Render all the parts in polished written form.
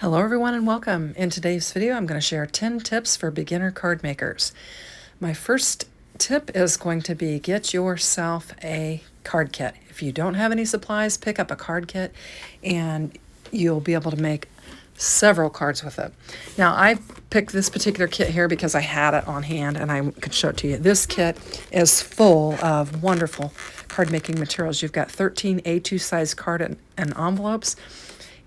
Hello everyone and welcome. In today's video I'm going to share 10 tips for beginner card makers. My first tip is going to be get yourself a card kit. If you don't have any supplies, pick up a card kit and you'll be able to make several cards with it. Now I picked this particular kit here because I had it on hand and I could show it to you. This kit is full of wonderful card making materials. You've got 13 A2 size card and envelopes,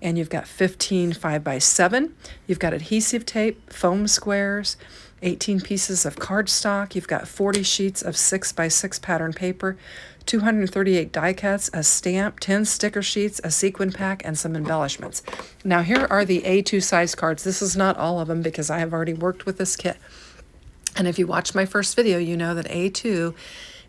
and you've got 15 5x7. You've got adhesive tape, foam squares, 18 pieces of cardstock. You've got 40 sheets of 6x6 pattern paper, 238 die cuts, a stamp, 10 sticker sheets, a sequin pack, and some embellishments. Now here are the A2 size cards. This is not all of them because I have already worked with this kit. And if you watched my first video, you know that A2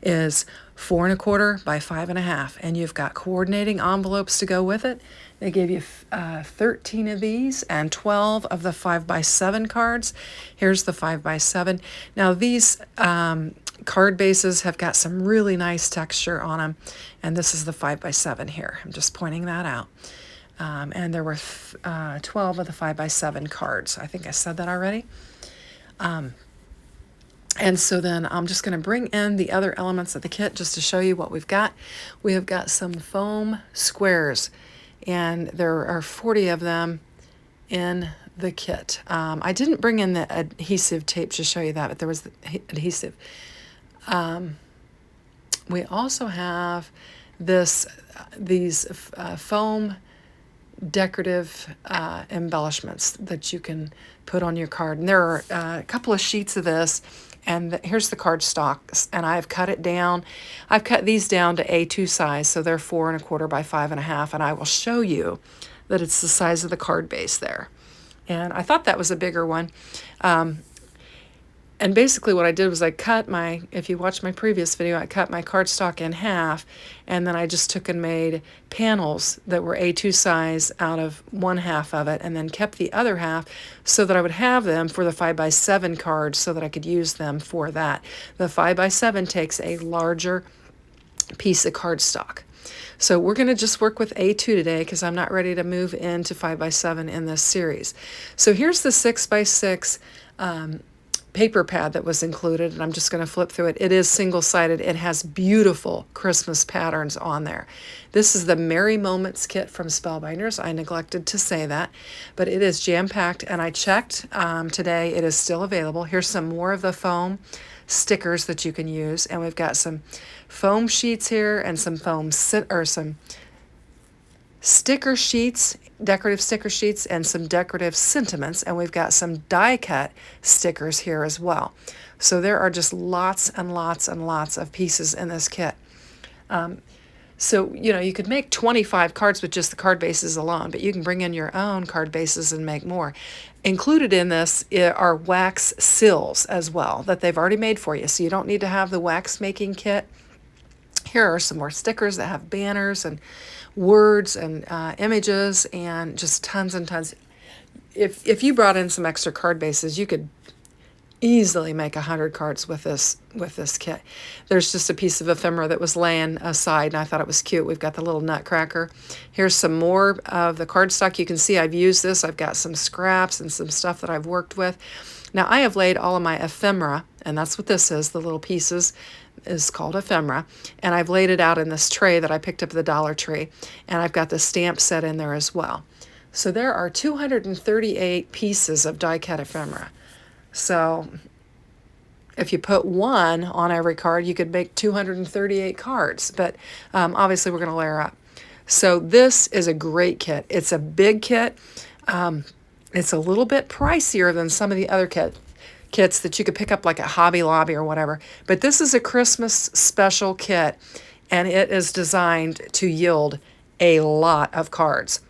is 4 1/4 by 5 1/2, and you've got coordinating envelopes to go with it. They gave you 13 of these and 12 of the 5x7 cards. Here's the 5x7. Now these card bases have got some really nice texture on them, and this is the 5x7 here. I'm just pointing that out. And there were 12 of the 5x7 cards. I think I said that already. And so then I'm just going to bring in the other elements of the kit just to show you what we've got. We have got some foam squares, and there are 40 of them in the kit. I didn't bring in the adhesive tape to show you that, but there was the adhesive. We also have these foam decorative embellishments that you can put on your card. And there are a couple of sheets of this, and here's the cardstock, and I've cut it down. I've cut these down to A2 size, so they're 4 1/4 by 5 1/2, and I will show you that it's the size of the card base there. And I thought that was a bigger one. And basically what I did was I cut if you watch my previous video, I cut my cardstock in half, and then I just took and made panels that were A2 size out of one half of it, and then kept the other half so that I would have them for the 5x7 cards so that I could use them for that. The 5x7 takes a larger piece of cardstock. So we're going to just work with A2 today because I'm not ready to move into 5x7 in this series. So here's the 6x6 paper pad that was included, and I'm just going to flip through it. It is single-sided. It has beautiful Christmas patterns on there. This is the Merry Moments kit from Spellbinders. I neglected to say that, but it is jam-packed, and I checked today. It is still available. Here's some more of the foam stickers that you can use, and we've got some foam sheets here and some some sticker sheets, decorative sticker sheets, and some decorative sentiments, and we've got some die cut stickers here as well. So there are just lots and lots and lots of pieces in this kit. So, you could make 25 cards with just the card bases alone, but you can bring in your own card bases and make more. Included in this are wax sills as well that they've already made for you, so you don't need to have the wax making kit. Here are some more stickers that have banners and words and images and just tons and tons. If you brought in some extra card bases, you could easily make 100 cards with this kit. There's just a piece of ephemera that was laying aside, and I thought it was cute. We've got the little nutcracker. Here's some more of the cardstock. You can see I've used this. I've got some scraps and some stuff that I've worked with. Now I have laid all of my ephemera, and that's what this is, the little pieces is called ephemera, and I've laid it out in this tray that I picked up at the Dollar Tree, and I've got the stamp set in there as well. So there are 238 pieces of die cut ephemera. So if you put one on every card, you could make 238 cards, but obviously we're going to layer up. So this is a great kit. It's a big kit. It's a little bit pricier than some of the other kits that you could pick up like at Hobby Lobby or whatever. But this is a Christmas special kit, and it is designed to yield a lot of cards.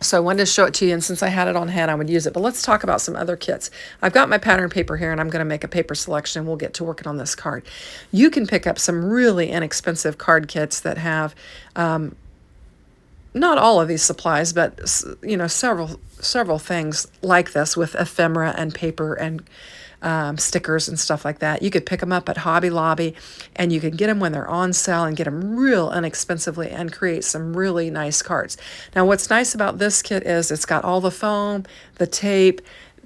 So I wanted to show it to you, and since I had it on hand, I would use it. But let's talk about some other kits. I've got my pattern paper here, and I'm going to make a paper selection, and we'll get to working on this card. You can pick up some really inexpensive card kits that have not all of these supplies, but several things like this with ephemera and paper and stickers and stuff like that. You could pick them up at Hobby Lobby, and you can get them when they're on sale and get them real inexpensively and create some really nice cards. Now, what's nice about this kit is it's got all the foam, the tape,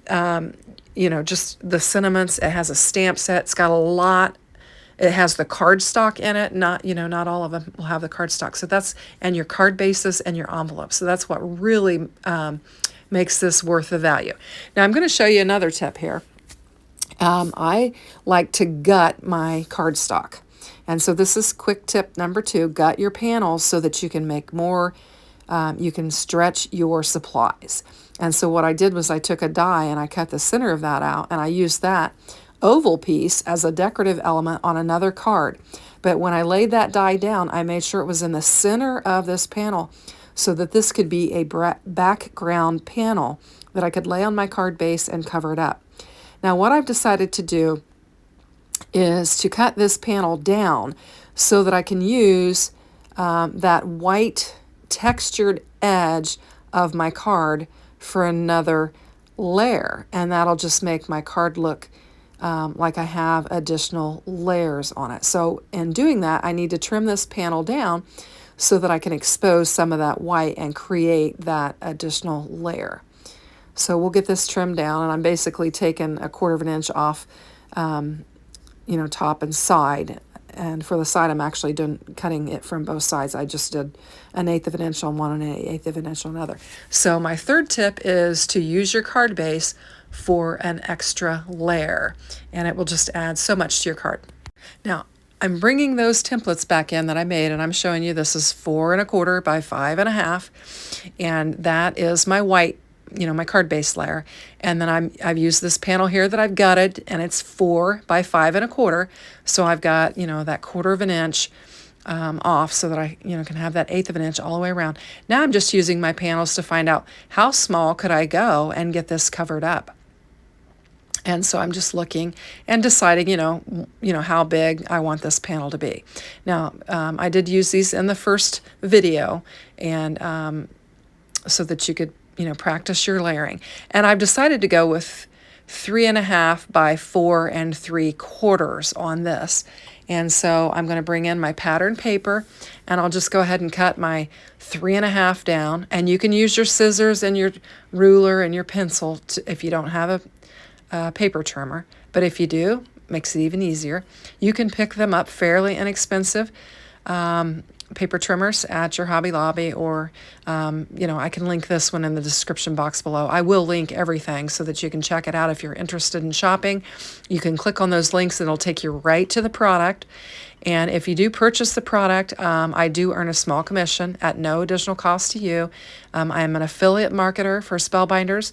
just the sentiments. It has a stamp set. It's got a lot. It has the cardstock in it. Not all of them will have the cardstock. So and your card bases and your envelopes. So that's what really makes this worth the value. Now I'm going to show you another tip here. I like to gut my cardstock. And so this is quick tip number 2, gut your panels so that you can make more, you can stretch your supplies. And so what I did was I took a die and I cut the center of that out, and I used that oval piece as a decorative element on another card. But when I laid that die down, I made sure it was in the center of this panel so that this could be a background panel that I could lay on my card base and cover it up. Now what I've decided to do is to cut this panel down so that I can use that white textured edge of my card for another layer, and that'll just make my card look like I have additional layers on it. So in doing that, I need to trim this panel down so that I can expose some of that white and create that additional layer. So we'll get this trimmed down, and I'm basically taking 1/4 of an inch off top and side. And for the side, I'm actually cutting it from both sides. I just did 1/8 of an inch on one and 1/8 of an inch on another. So my third tip is to use your card base for an extra layer, and it will just add so much to your card. Now, I'm bringing those templates back in that I made, and I'm showing you this is 4 1/4 by 5 1/2, and that is my white, my card base layer. And then I've used this panel here that I've gutted, and it's 4 by 5 1/4. So I've got, that 1/4 of an inch off so that I, can have that 1/8 of an inch all the way around. Now I'm just using my panels to find out how small could I go and get this covered up. And so I'm just looking and deciding, how big I want this panel to be. Now, I did use these in the first video, and so that you could, practice your layering. And I've decided to go with 3 1/2 by 4 3/4 on this. And so I'm going to bring in my pattern paper, and I'll just go ahead and cut my 3 1/2 down. And you can use your scissors and your ruler and your pencil if you don't have a paper trimmer, but if you do, makes it even easier. You can pick them up fairly inexpensive paper trimmers at your Hobby Lobby, or I can link this one in the description box below. I will link everything so that you can check it out if you're interested in shopping. You can click on those links and it'll take you right to the product. And if you do purchase the product, I do earn a small commission at no additional cost to you. I am an affiliate marketer for Spellbinders,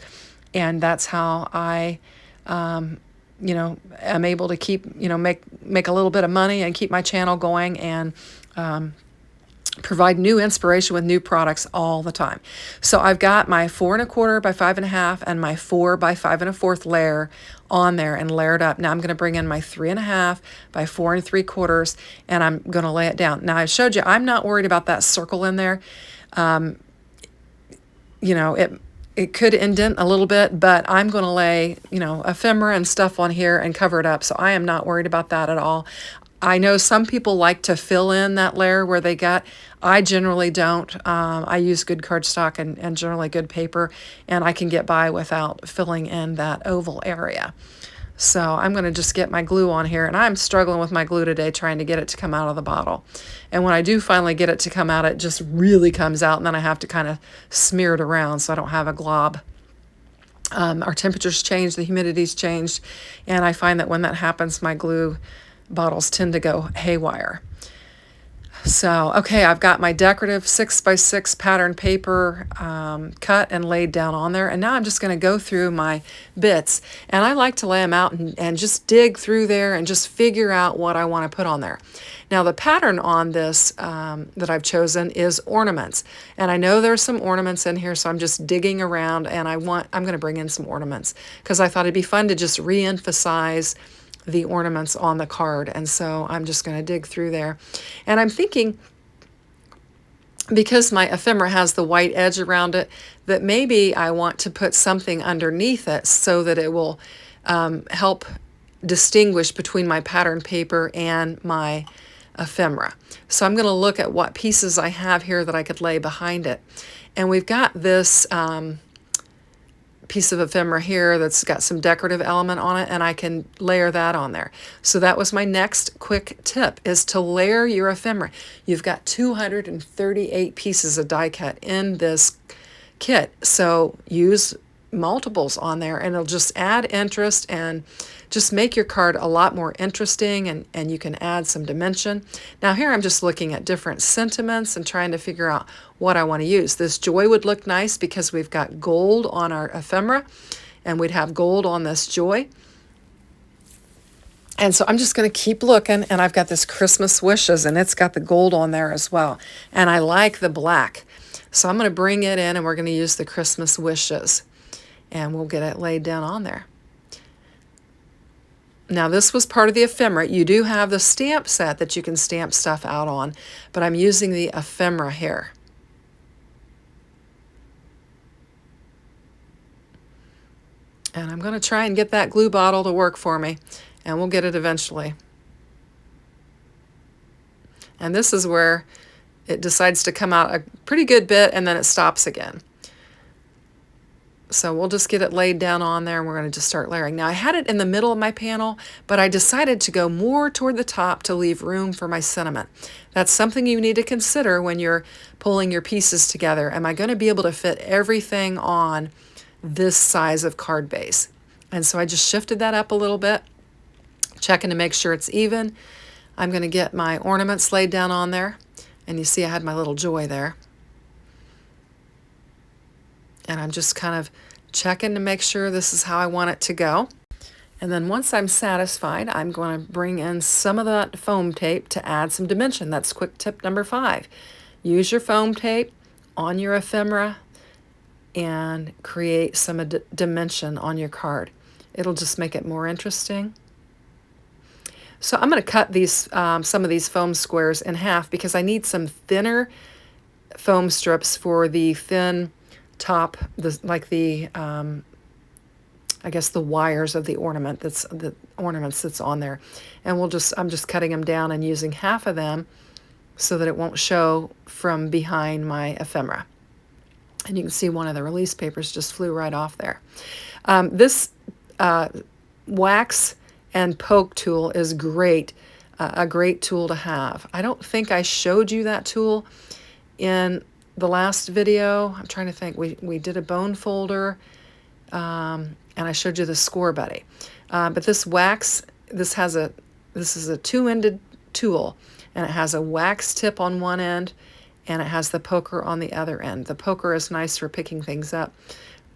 and that's how I am able to keep, make a little bit of money and keep my channel going, and provide new inspiration with new products all the time. So I've got my 4 1/4 by 5 1/2 and my 4 by 5 1/4 layer on there and layered up. Now I'm going to bring in my 3 1/2 by 4 3/4, and I'm going to lay it down. Now I showed you I'm not worried about that circle in there. It could indent a little bit, but I'm going to lay, ephemera and stuff on here and cover it up. So I am not worried about that at all. I know some people like to fill in that layer where they got. I generally don't. I use good cardstock and generally good paper, and I can get by without filling in that oval area. So I'm going to just get my glue on here, and I'm struggling with my glue today trying to get it to come out of the bottle. And when I do finally get it to come out, it just really comes out, and then I have to kind of smear it around so I don't have a glob. Our temperatures changed, the humidity's changed, and I find that when that happens, my glue bottles tend to go haywire. So, okay, I've got my decorative 6 by 6 pattern paper cut and laid down on there. And now I'm just going to go through my bits. And I like to lay them out and just dig through there and just figure out what I want to put on there. Now, the pattern on this that I've chosen is ornaments. And I know there's some ornaments in here, so I'm just digging around, and I'm going to bring in some ornaments because I thought it'd be fun to just re-emphasize the ornaments on the card. And so I'm just going to dig through there, and I'm thinking, because my ephemera has the white edge around it, that maybe I want to put something underneath it so that it will help distinguish between my pattern paper and my ephemera. So I'm going to look at what pieces I have here that I could lay behind it. And we've got this piece of ephemera here that's got some decorative element on it, and I can layer that on there. So that was my next quick tip, is to layer your ephemera. You've got 238 pieces of die cut in this kit, so use multiples on there, and it'll just add interest and just make your card a lot more interesting, and you can add some dimension. Now here I'm just looking at different sentiments and trying to figure out what I want to use. This joy would look nice because we've got gold on our ephemera, and we'd have gold on this joy. And so I'm just going to keep looking, and I've got this Christmas wishes, and it's got the gold on there as well. And I like the black. So I'm going to bring it in, and we're going to use the Christmas wishes, and we'll get it laid down on there. Now this was part of the ephemera. You do have the stamp set that you can stamp stuff out on, but I'm using the ephemera here. And I'm going to try and get that glue bottle to work for me, and we'll get it eventually. And this is where it decides to come out a pretty good bit, and then it stops again. So we'll just get it laid down on there, and we're going to just start layering. Now I had it in the middle of my panel, but I decided to go more toward the top to leave room for my sentiment. That's something you need to consider when you're pulling your pieces together. Am I going to be able to fit everything on this size of card base? And so I just shifted that up a little bit, checking to make sure it's even. I'm going to get my ornaments laid down on there, and you see I had my little joy there. And I'm just kind of checking to make sure this is how I want it to go. And then once I'm satisfied, I'm going to bring in some of that foam tape to add some dimension. That's quick tip number 5. Use your foam tape on your ephemera and create some dimension on your card. It'll just make it more interesting. So I'm going to cut these some of these foam squares in half because I need some thinner foam strips for the thin top, like the I guess the wires of the ornament the ornaments that's on there. And I'm just cutting them down and using half of them so that it won't show from behind my ephemera. And you can see one of the release papers just flew right off there. This wax and poke tool is great, a great tool to have. I don't think I showed you that tool in the last video. I'm trying to think. We did a bone folder, and I showed you the score buddy. But this wax, this is a 2-ended tool, and it has a wax tip on one end, and it has the poker on the other end. The poker is nice for picking things up,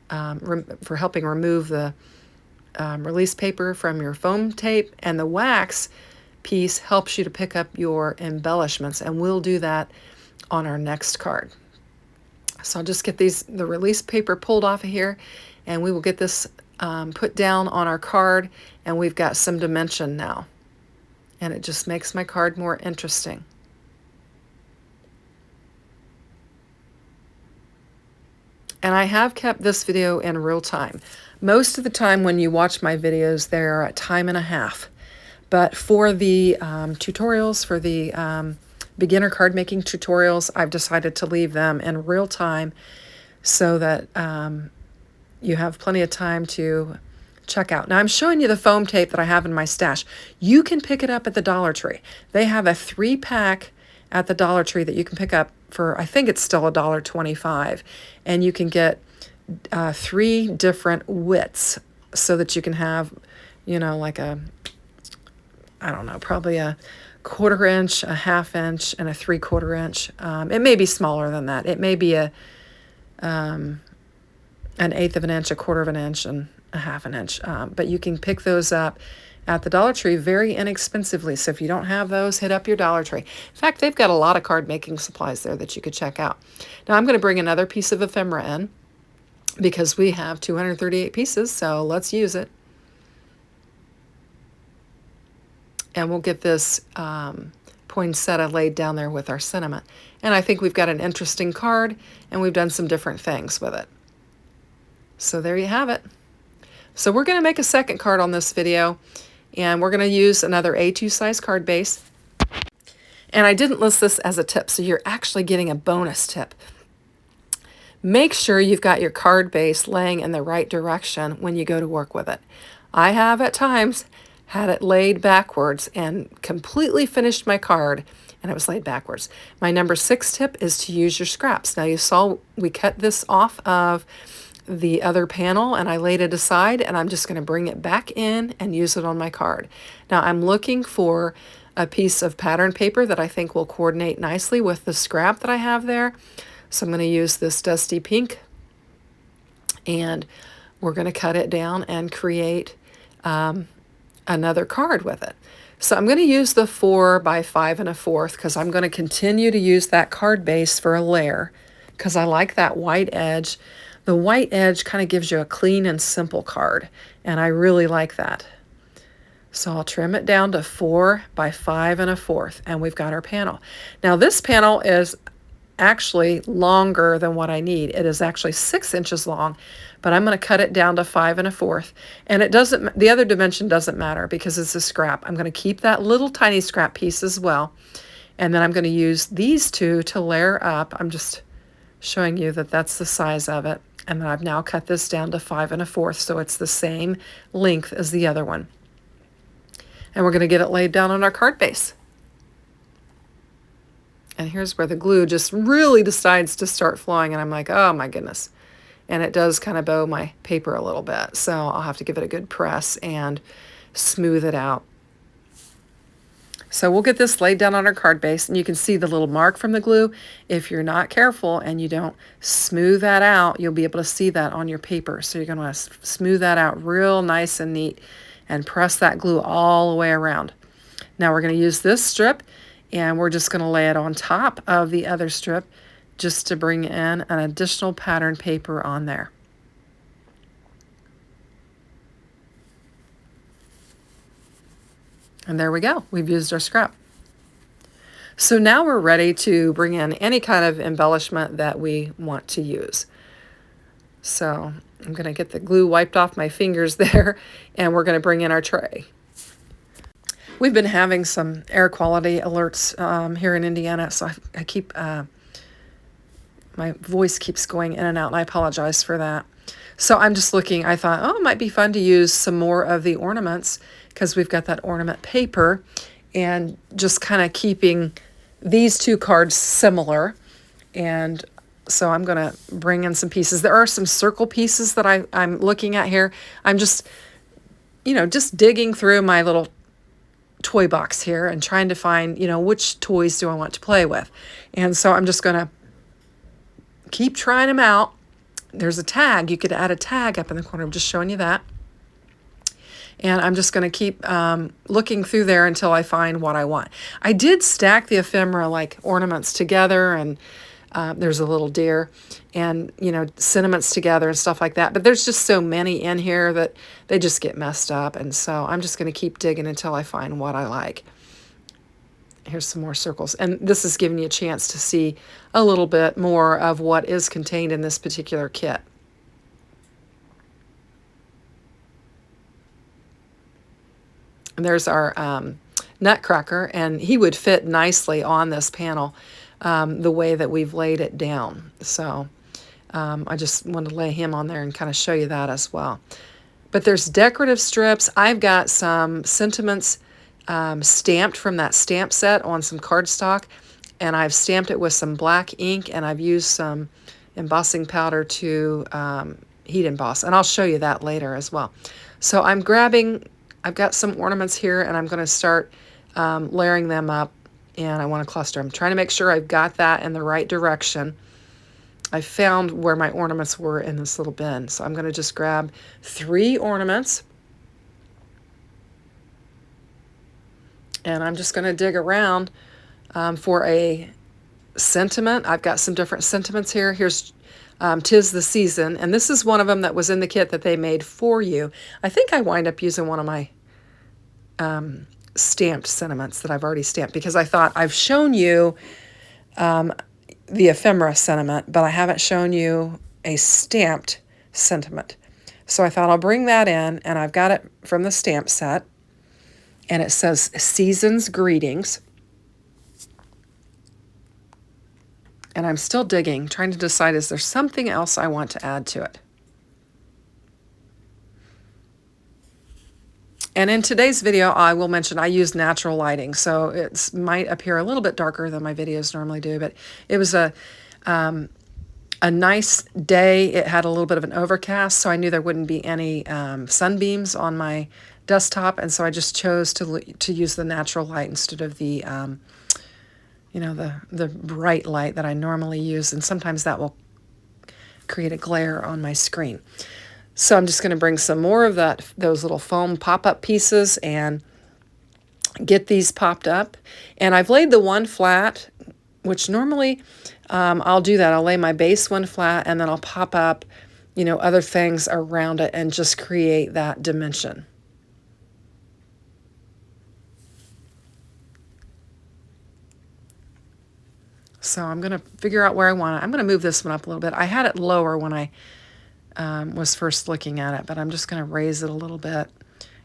for helping remove the release paper from your foam tape, and the wax piece helps you to pick up your embellishments, and we'll do that on our next card. So I'll just get the release paper pulled off of here, and we will get this put down on our card, and we've got some dimension now, and it just makes my card more interesting. And I have kept this video in real time. Most of the time when you watch my videos, they're a time and a half. But for the tutorials, for the beginner card making tutorials, I've decided to leave them in real time so that you have plenty of time to check out. Now I'm showing you the foam tape that I have in my stash. You can pick it up at the Dollar Tree. They have a 3-pack at the Dollar Tree that you can pick up for, I think it's still $1.25, and you can get 3 different widths so that you can have, like I don't know, probably a 1/4 inch, a 1/2 inch, and a 3/4 inch. It may be smaller than that. It may be an 1/8 of an inch, a 1/4 of an inch, and a 1/2 an inch. But you can pick those up at the Dollar Tree very inexpensively. So if you don't have those, hit up your Dollar Tree. In fact, they've got a lot of card making supplies there that you could check out. Now I'm going to bring another piece of ephemera in because we have 238 pieces, so let's use it. And we'll get this poinsettia laid down there with our sentiment. And I think we've got an interesting card, and we've done some different things with it. So there you have it. So we're going to make a second card on this video, and we're going to use another A2 size card base. And I didn't list this as a tip, so you're actually getting a bonus tip. Make sure you've got your card base laying in the right direction when you go to work with it. I have at times had it laid backwards and completely finished my card, and it was laid backwards. My number 6 tip is to use your scraps. Now you saw we cut this off of the other panel and I laid it aside, and I'm just going to bring it back in and use it on my card. Now I'm looking for a piece of pattern paper that I think will coordinate nicely with the scrap that I have there. So I'm going to use this dusty pink, and we're going to cut it down and create another card with it. So I'm going to use the 4 by 5 1/4 because I'm going to continue to use that card base for a layer because I like that white edge. The white edge kind of gives you a clean and simple card, and I really like that. So I'll trim it down to 4 by 5 1/4, and we've got our panel. Now this panel is actually longer than what I need. It is actually 6 inches long, but I'm going to cut it down to 5 1/4. And it doesn't, the other dimension doesn't matter because it's a scrap. I'm going to keep that little tiny scrap piece as well. And then I'm going to use these two to layer up. I'm just showing you that that's the size of it. And then I've now cut this down to 5 1/4, so it's the same length as the other one. And we're going to get it laid down on our card base. And here's where the glue just really decides to start flowing, and I'm like, oh my goodness. And it does kind of bow my paper a little bit, so I'll have to give it a good press and smooth it out. So we'll get this laid down on our card base, and you can see the little mark from the glue. If you're not careful and you don't smooth that out, you'll be able to see that on your paper. So you're going to want to smooth that out real nice and neat and press that glue all the way around. Now we're going to use this strip, and we're just going to lay it on top of the other strip just to bring in an additional pattern paper on there. And there we go. We've used our scrap. So now we're ready to bring in any kind of embellishment that we want to use. So I'm going to get the glue wiped off my fingers there, and we're going to bring in our tray. We've been having some air quality alerts here in Indiana, so I keep, my voice keeps going in and out, and I apologize for that. So I'm just looking, I thought, oh, it might be fun to use some more of the ornaments because we've got that ornament paper, and just kind of keeping these two cards similar. And so I'm going to bring in some pieces. There are some circle pieces that I'm looking at here. I'm just, just digging through my little toy box here and trying to find, which toys do I want to play with. And so I'm just going to keep trying them out. There's a tag. You could add a tag up in the corner. I'm just showing you that. And I'm just going to keep looking through there until I find what I want. I did stack the ephemera like ornaments together, and there's a little deer and, sentiments together and stuff like that. But there's just so many in here that they just get messed up. And so I'm just going to keep digging until I find what I like. Here's some more circles. And this is giving you a chance to see a little bit more of what is contained in this particular kit. And there's our nutcracker, and he would fit nicely on this panel the way that we've laid it down. So I just want to lay him on there and kind of show you that as well. But there's decorative strips. I've got some sentiments stamped from that stamp set on some cardstock, and I've stamped it with some black ink, and I've used some embossing powder to heat emboss, and I'll show you that later as well. So I've got some ornaments here, and I'm going to start layering them up, and I want to cluster. I'm trying to make sure I've got that in the right direction. I found where my ornaments were in this little bin, so I'm going to just grab 3 ornaments, and I'm just going to dig around for a sentiment. I've got some different sentiments here. Here's 'Tis the Season, and this is one of them that was in the kit that they made for you. I think I wind up using one of my stamped sentiments that I've already stamped, because I thought I've shown you the ephemera sentiment, but I haven't shown you a stamped sentiment. So I thought I'll bring that in, and I've got it from the stamp set, and it says Season's Greetings. And I'm still digging, trying to decide, is there something else I want to add to it? And in today's video, I will mention I use natural lighting, so it might appear a little bit darker than my videos normally do, but it was a nice day. It had a little bit of an overcast, so I knew there wouldn't be any sunbeams on my desktop, and so I just chose to use the natural light instead of the the bright light that I normally use, and sometimes that will create a glare on my screen. So I'm just going to bring some more of those little foam pop-up pieces and get these popped up. And I've laid the one flat, which normally I'll do that. I'll lay my base one flat, and then I'll pop up, other things around it and just create that dimension. So I'm going to figure out where I want it. I'm going to move this one up a little bit. I had it lower when I was first looking at it, but I'm just going to raise it a little bit.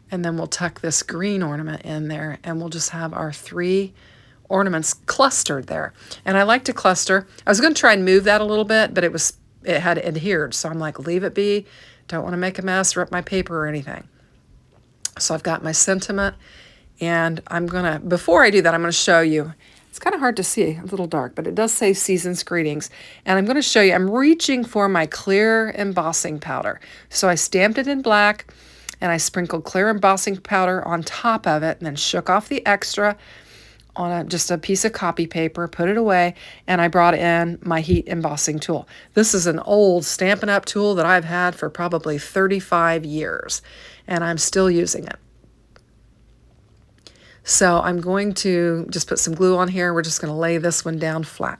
And then we'll tuck this green ornament in there, and we'll just have our 3 ornaments clustered there. And I like to cluster. I was going to try and move that a little bit, but it had adhered. So I'm like, leave it be. Don't want to make a mess, rip my paper or anything. So I've got my sentiment, and before I do that, I'm going to show you. It's kind of hard to see, a little dark, but it does say Season's Greetings. And I'm going to show you, I'm reaching for my clear embossing powder. So I stamped it in black, and I sprinkled clear embossing powder on top of it, and then shook off the extra on just a piece of copy paper, put it away, and I brought in my heat embossing tool. This is an old Stampin' Up! Tool that I've had for probably 35 years, and I'm still using it. So I'm going to just put some glue on here. We're just going to lay this one down flat.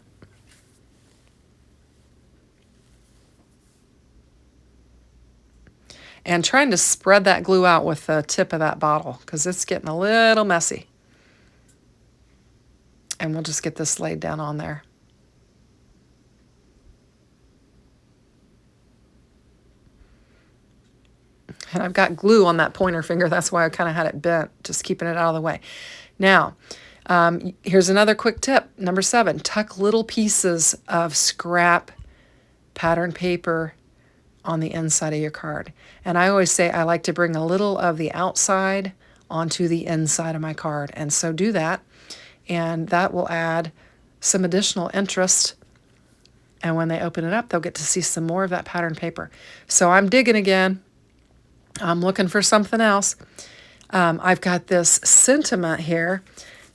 And trying to spread that glue out with the tip of that bottle because it's getting a little messy. And we'll just get this laid down on there. And I've got glue on that pointer finger. That's why I kind of had it bent, just keeping it out of the way. Now, here's another quick tip. Number 7, tuck little pieces of scrap pattern paper on the inside of your card. And I always say I like to bring a little of the outside onto the inside of my card. And so do that. And that will add some additional interest. And when they open it up, they'll get to see some more of that pattern paper. So I'm digging again. I'm looking for something else. I've got this sentiment here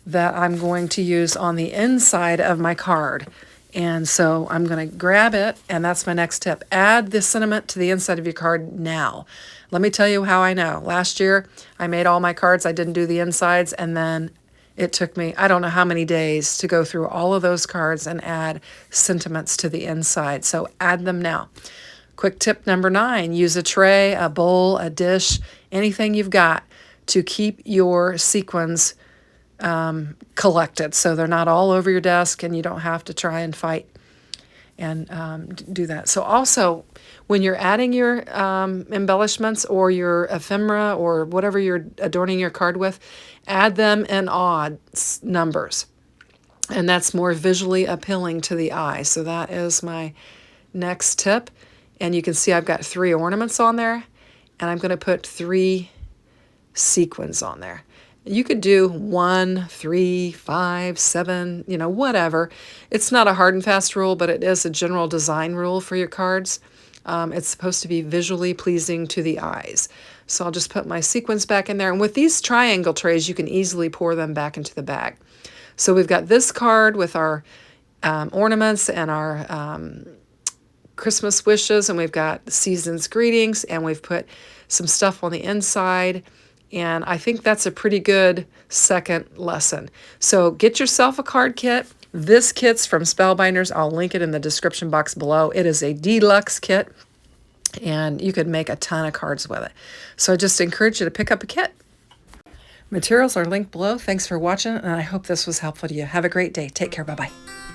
that I'm going to use on the inside of my card. And so I'm going to grab it, and that's my next tip. Add the sentiment to the inside of your card now. Let me tell you how I know. Last year, I made all my cards. I didn't do the insides, and then it took me, I don't know how many days to go through all of those cards and add sentiments to the inside. So add them now. Quick tip number 9, use a tray, a bowl, a dish, anything you've got to keep your sequins collected so they're not all over your desk and you don't have to try and fight and do that. So also, when you're adding your embellishments or your ephemera or whatever you're adorning your card with, add them in odd numbers. And that's more visually appealing to the eye. So that is my next tip. And you can see I've got 3 ornaments on there, and I'm going to put 3 sequins on there. You could do 1, 3, 5, 7, whatever. It's not a hard and fast rule, but it is a general design rule for your cards. It's supposed to be visually pleasing to the eyes. So I'll just put my sequins back in there. And with these triangle trays, you can easily pour them back into the bag. So we've got this card with our ornaments and our Christmas wishes, and we've got Season's Greetings, and we've put some stuff on the inside, and I think that's a pretty good second lesson. So get yourself a card kit. This kit's from Spellbinders. I'll link it in the description box below. It is a deluxe kit, and you could make a ton of cards with it. So I just encourage you to pick up a kit. Materials are linked below. Thanks for watching, and I hope this was helpful to you. Have a great day. Take care. Bye-bye.